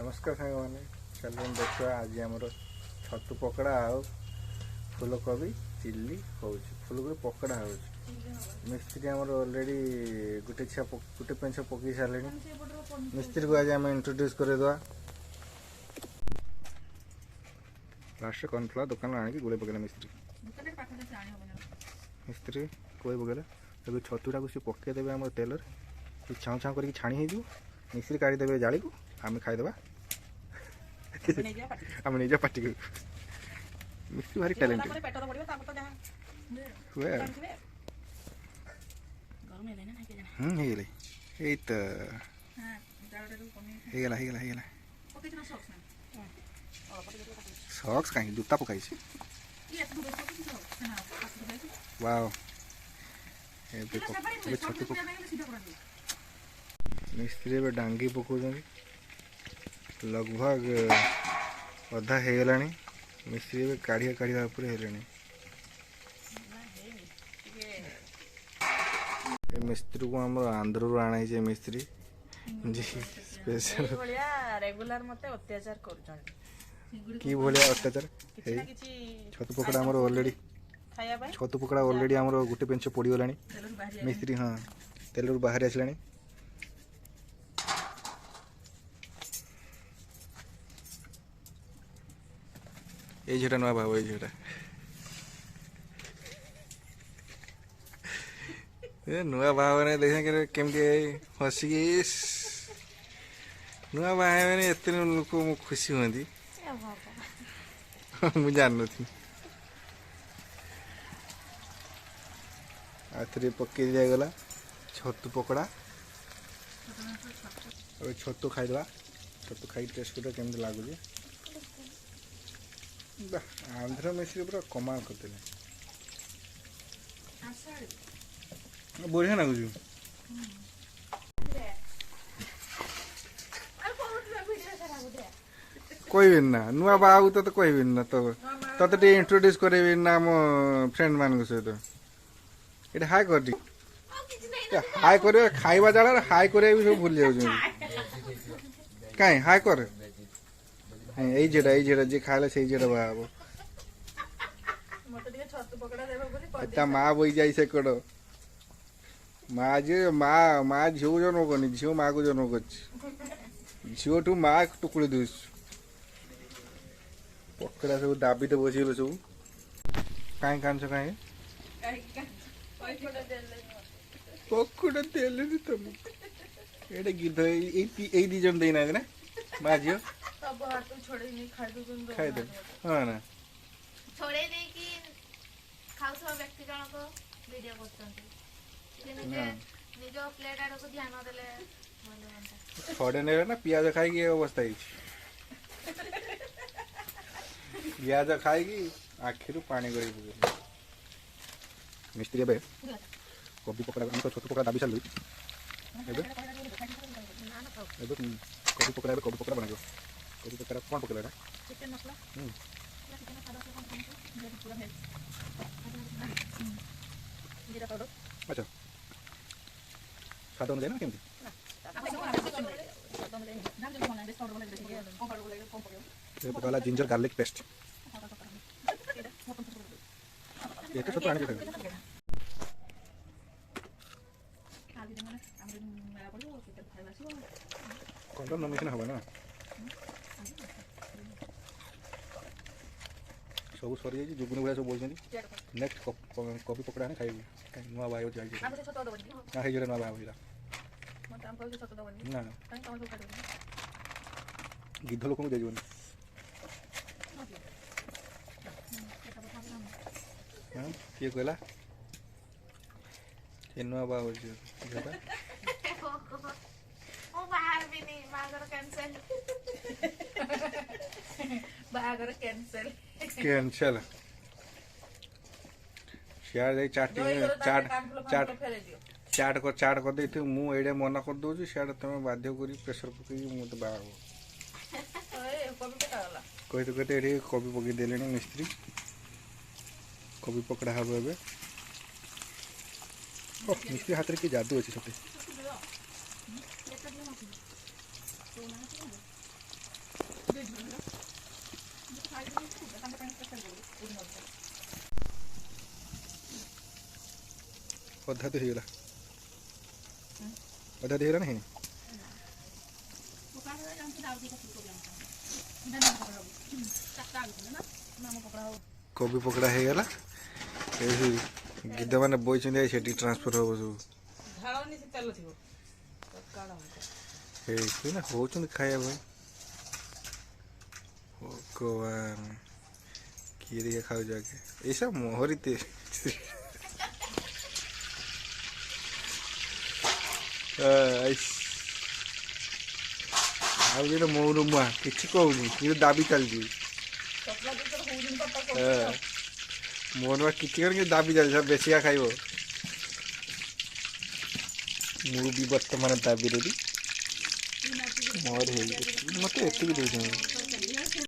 नमस्कार सांग मैंने चलो देखा आज आमर छतु पकड़ा आ फूलकोबी चिल्ली हो फूलकोबी पकड़ा हो मिस्त्री आमर अलरेडी गोटे पेंच पकई सारे मिस्त्री को आज आम इंट्रोड्यूस करदेवा लास्ट कॉर्नफ्लावर दुकान आनिक गोले पकड़ा मिस्त्री मिस्त्री कोई पकड़ा तब छतुटा को सी पकईदे आम तेल छाँ छाँ कर छाणी हो मिस्त्री काढ़ीदे जाली को आम खाईदे आम निज पार्टी को मिस्त्री भारी टैलेंटेड हुए सक्स कहीं जूता पकाई वाओ छतु मिस्त्री डांगी पकाउं लगभग अधा होगला मिस्त्री काढ़िया काढ़िया मिस्त्री को आम आंध्र आना मिस्त्री रेगुलर मते अत्याचार कि भाया अत्याचार छतु पकड़ा आमर ऑलरेडी छतु पकड़ा ऑलरेडी आमर गोटे पेंच पड़गला मिस्त्री हाँ तेल बाहरी आसला ये झीटा नुआ भाव ये झीटा नुआ भाव ने देखे केमती हसिकी नुआ बाहा मैंने एत लोक खुशी हमें मुझे जान थी आखिर पकई दिगला छतु पकड़ा और छतु खाईदे छतु खाई टेस्ट कर केमती लगुच आंध्र मिस्त्री पूरा कमाल करते बढ़िया लगुच कहबी ना नुआ बाबू तो कहबी ना तो ते इंट्रोड्यूस करेबी ना मो फ्रेंड मान सहित ये हाय कर हाय कर खाइबा जाड़ा हाय कर सब भूल जाऊँ कहीं हाय कर ये जी खाला से बाबू माँ बही जाई से कड़ माँ जे माँ माँ झील को जन्म करनी झील माँ को जन्म कर झील ठू माँ टुकड़ी दूस पकड़ा सब दाबी तो बस सब कहीं कान कहीं पकड़ा देले तुम ये गिद्ध ये दी जन देना ना माँ झील खाई दे हाँ ना छोड़े दे कि खाउथवा व्यक्ति जणक वीडियो करछन्ती निज प्लेट आड़ को ध्यान देले छोड़े ने ना पियाज खाई की अवस्था है पियाज खाई की आखिर पानी गई मिस्त्री बे कोबी पकड़ा हम तो छोटू पकड़ा दाबी चल एबे कोबी पकड़ा बना कोबी पकड़ा कौन पकड़ा चिकन मसाला चिकन सादा से कौन पूरा है जीरा पाउडर अच्छा स्वाद अनुसार ना केमती ये पकाला जिंजर गार्लिक पेस्ट ये तो छोटा आने के कौन तो नॉमिनेशन होगा ना सब सरी जाइए जुगुन भाई सब बोल नेक्स्ट कॉफी पकड़ा है खाई नुआ भाई जाइए ना है नुआ भाई ना गिद्ध लोक को देवन किए कहला ये नुआ भाई ओ बाहर भी नहीं बाहर कैंसिल बाहर कैंसिल कैंसिल शेयर दे चाट कर दे थी मु एडे मना कर दो शेयर तुम बाध्य करी प्रेशर पकई मत बाहर कही तो कहते ये कोबी पकई देले मिस्त्री कोबी पकड़ा हम ए मिस्त्री हाथ में कि जादू अच्छे छोटे ଅଧା ତ ହେଇଗଲା ଅଧା ତ ହେଇଗଲା ନାହିଁ କୋବି ପକୋଡ଼ା ହେଇଗଲା ଏଇ ଗିଦ୍ଧ ମାନେ ବଇଛନ୍ତି ସେଠି ଟ୍ରାନ୍ସଫର ହବ ସବୁ ଏଇ ନା ହଉଛନ୍ତି ଖାଇବା ପାଇଁ ଭଗବାନ କିଏ ଦେଖିଆ ଖାଉଛ ଆଗେ ଏଇସବୁ ମୋହରି ତେଲ ଆଉ ଯେଟା ମଉର ମୁଆ କିଛି କହୁନି କିନ୍ତୁ ଦାବି ଚାଲିଛି ମୋର କିଛି କର କିନ୍ତୁ ଦାବି ଚାଲିଛି ବେଶିକା ଖାଇବ ମୁଁ ବି ବର୍ତ୍ତମାନ ଦାବିରେ ବି ମୋର ହେଇଯାଇଛି ମତେ ଏତିକି ଦେଇଛନ୍ତି